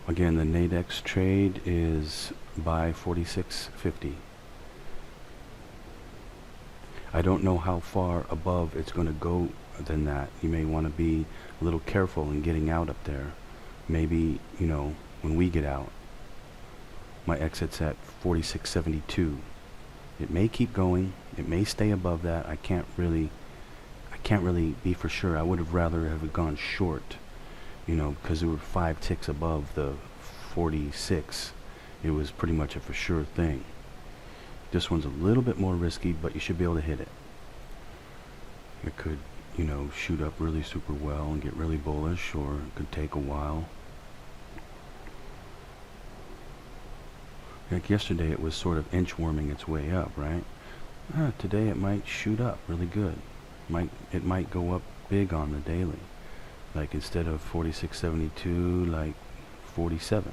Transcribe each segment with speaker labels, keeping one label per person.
Speaker 1: Again, the Nadex trade is buy 46.50. I don't know how far above it's going to go than that. You may want to be a little careful in getting out up there. Maybe, when we get out, my exit's at 46.72. It may keep going. It may stay above that. I can't really be for sure. I would have rather have gone short, because we were 5 ticks above the 46. It was pretty much a for sure thing. This one's a little bit more risky, but you should be able to hit it. It could, shoot up really super well and get really bullish, or it could take a while. Like yesterday, it was sort of inchworming its way up, right? Today it might shoot up really good. It might go up big on the daily. Like instead of 46.72, like 47.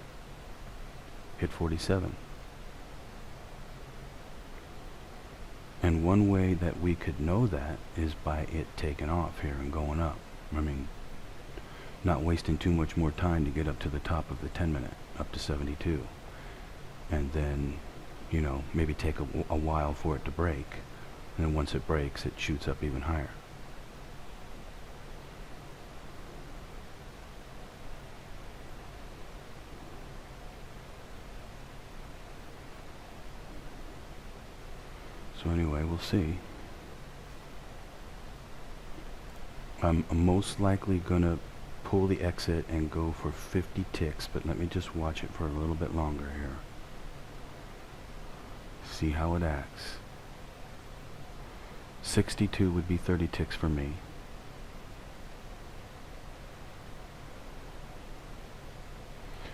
Speaker 1: Hit 47. And one way that we could know that is by it taking off here and going up. I mean, not wasting too much more time to get up to the top of the 10 minute, up to 72. And then, maybe take a while for it to break. And then once it breaks, it shoots up even higher. So anyway, we'll see. I'm most likely gonna pull the exit and go for 50 ticks, but let me just watch it for a little bit longer here. See how it acts. 62 would be 30 ticks for me.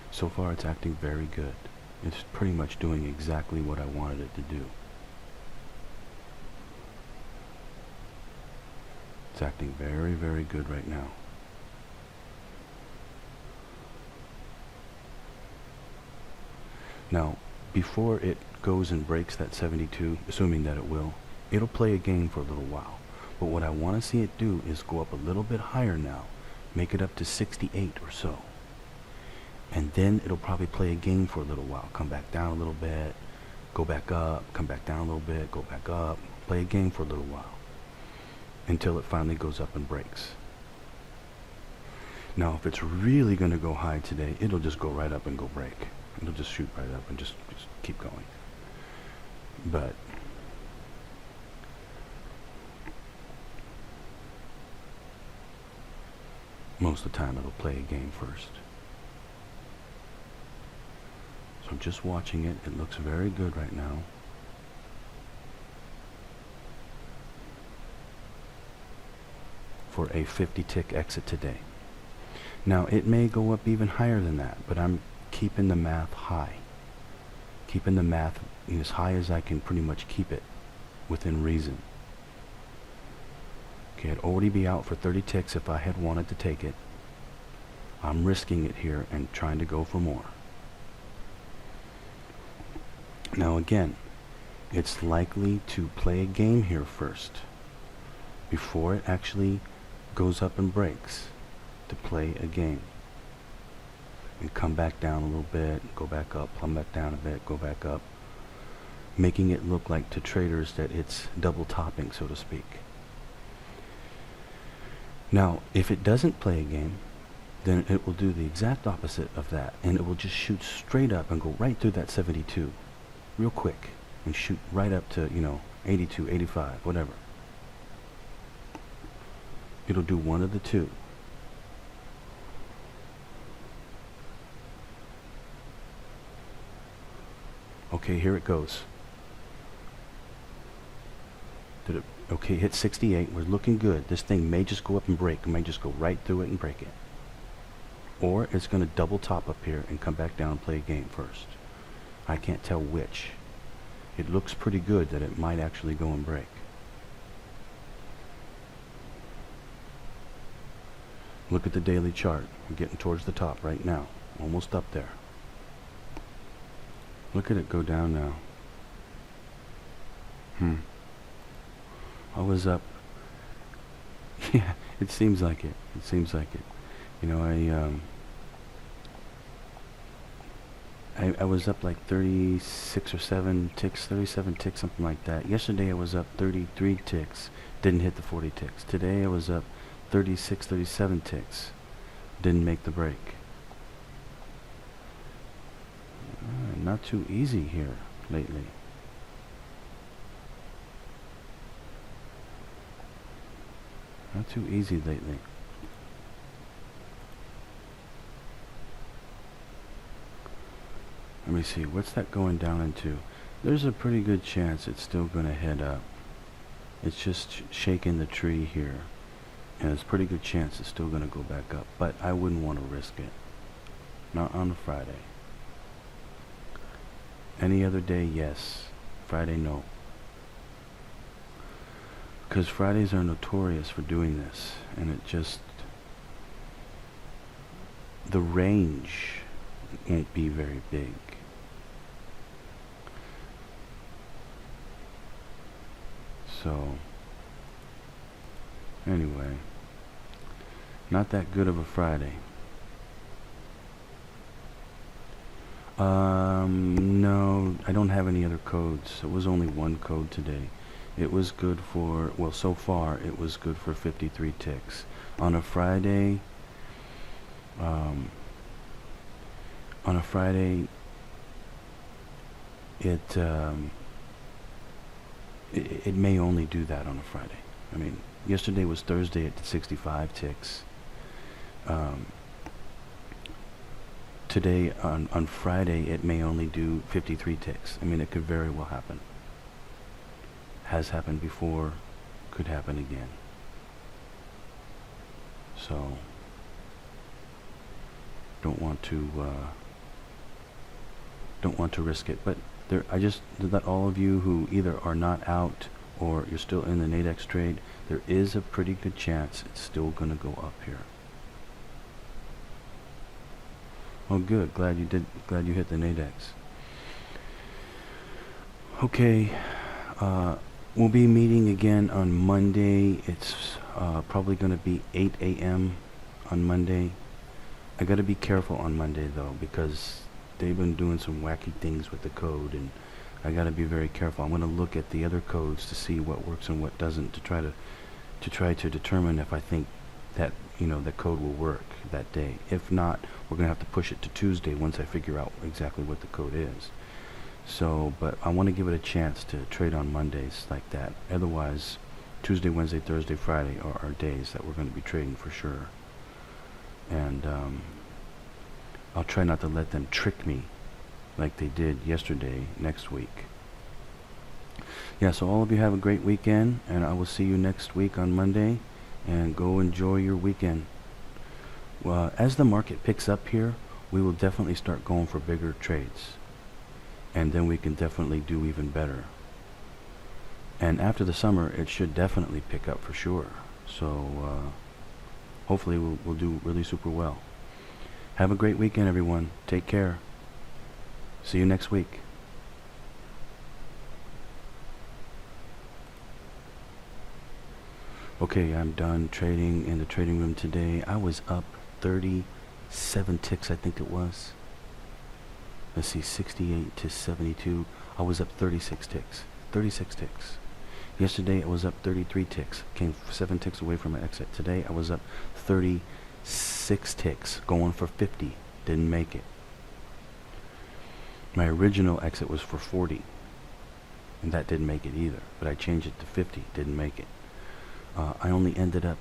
Speaker 1: So far it's acting very good. It's pretty much doing exactly what I wanted it to do. It's acting very, very good right now. Now, before it goes and breaks that 72, assuming that it will, it'll play a game for a little while. But what I want to see it do is go up a little bit higher now, make it up to 68 or so. And then it'll probably play a game for a little while, come back down a little bit, go back up, come back down a little bit, go back up, play a game for a little while, until it finally goes up and breaks. Now, if it's really going to go high today, it'll just go right up and go break. It'll just shoot right up and just keep going. But most of the time it'll play a game first. So I'm just watching it. It looks very good right now. For a 50 tick exit today. Now it may go up even higher than that, but I'm keeping the math high. Keeping the math as high as I can pretty much keep it within reason. Okay, I'd already be out for 30 ticks if I had wanted to take it. I'm risking it here and trying to go for more. Now again, it's likely to play a game here first, before it actually goes up and breaks, to play a game. And come back down a little bit, go back up, come back down a bit, go back up, making it look like to traders that it's double topping, so to speak. Now, if it doesn't play a game, then it will do the exact opposite of that, and it will just shoot straight up and go right through that 72 real quick and shoot right up to 82, 85, whatever. It'll do one of the two. Okay, here it goes. Did it? Okay, hit 68. We're looking good. This thing may just go up and break. It may just go right through it and break it. Or it's going to double top up here and come back down and play a game first. I can't tell which. It looks pretty good that it might actually go and break. Look at the daily chart. We're getting towards the top right now. Almost up there. Look at it go down now. I was up. Yeah, it seems like it. It seems like it. I was up like 36 or 7 ticks, 37 ticks, something like that. Yesterday I was up 33 ticks, didn't hit the 40 ticks. Today I was up 36, 37 ticks, didn't make the break. Not too easy here lately. Not too easy lately. Let me see, what's that going down into? There's a pretty good chance it's still going to head up. It's just shaking the tree here. And there's a pretty good chance it's still going to go back up. But I wouldn't want to risk it. Not on a Friday. Any other day, yes. Friday, no. Because Fridays are notorious for doing this. And it just... the range won't be very big. So, anyway, not that good of a Friday. No, I don't have any other codes. It was only one code today. It was good for, well, so far, it was good for 53 ticks. On a Friday, it, it may only do that on a Friday. I mean, yesterday was Thursday at 65 ticks. Today, on Friday, it may only do 53 ticks. I mean, it could very well happen. Has happened before, could happen again. So, don't want to risk it. But I just let all of you who either are not out or you're still in the Nadex trade, there is a pretty good chance it's still going to go up here. Oh, good. Glad you hit the Nadex. Okay. We'll be meeting again on Monday. It's probably going to be 8 a.m. on Monday. I got to be careful on Monday though, because they've been doing some wacky things with the code, and I got to be very careful. I'm going to look at the other codes to see what works and what doesn't, to try to determine if I think that, you know, the code will work that day. If not, we're going to have to push it to Tuesday once I figure out exactly what the code is. So, but I want to give it a chance to trade on Mondays like that. Otherwise, Tuesday, Wednesday, Thursday, Friday are our days that we're going to be trading for sure. And I'll try not to let them trick me like they did yesterday next week. Yeah, so all of you have a great weekend, and I will see you next week on Monday, and go enjoy your weekend. Well, as the market picks up here, we will definitely start going for bigger trades, and then we can definitely do even better. And after the summer, it should definitely pick up for sure. So hopefully we'll do really super well. Have a great weekend, everyone. Take care. See you next week. Okay, I'm done trading in the trading room today. I was up 37 ticks, I think it was. Let's see, 68 to 72. I was up 36 ticks. 36 ticks. Yesterday I was up 33 ticks. Came 7 ticks away from my exit. Today I was up 36 ticks, going for 50. Didn't make it. My original exit was for 40, and that didn't make it either. But I changed it to 50. Didn't make it. I only ended up,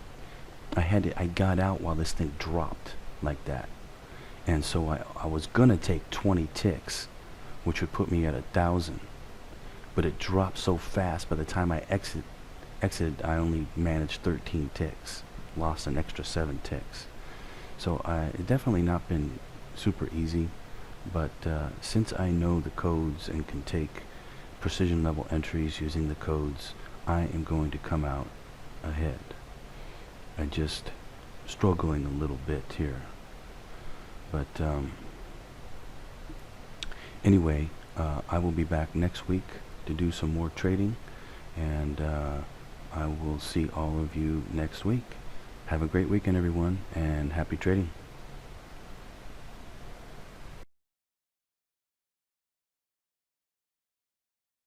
Speaker 1: I got out while this thing dropped like that. And so I was gonna take 20 ticks, which would put me at 1,000. But it dropped so fast, by the time I exited, I only managed 13 ticks. Lost an extra 7 ticks. So it definitely not been super easy. But since I know the codes and can take precision level entries using the codes, I am going to come out ahead. I'm just struggling a little bit here. But anyway, I will be back next week to do some more trading, and I will see all of you next week. Have a great weekend, everyone, and happy trading.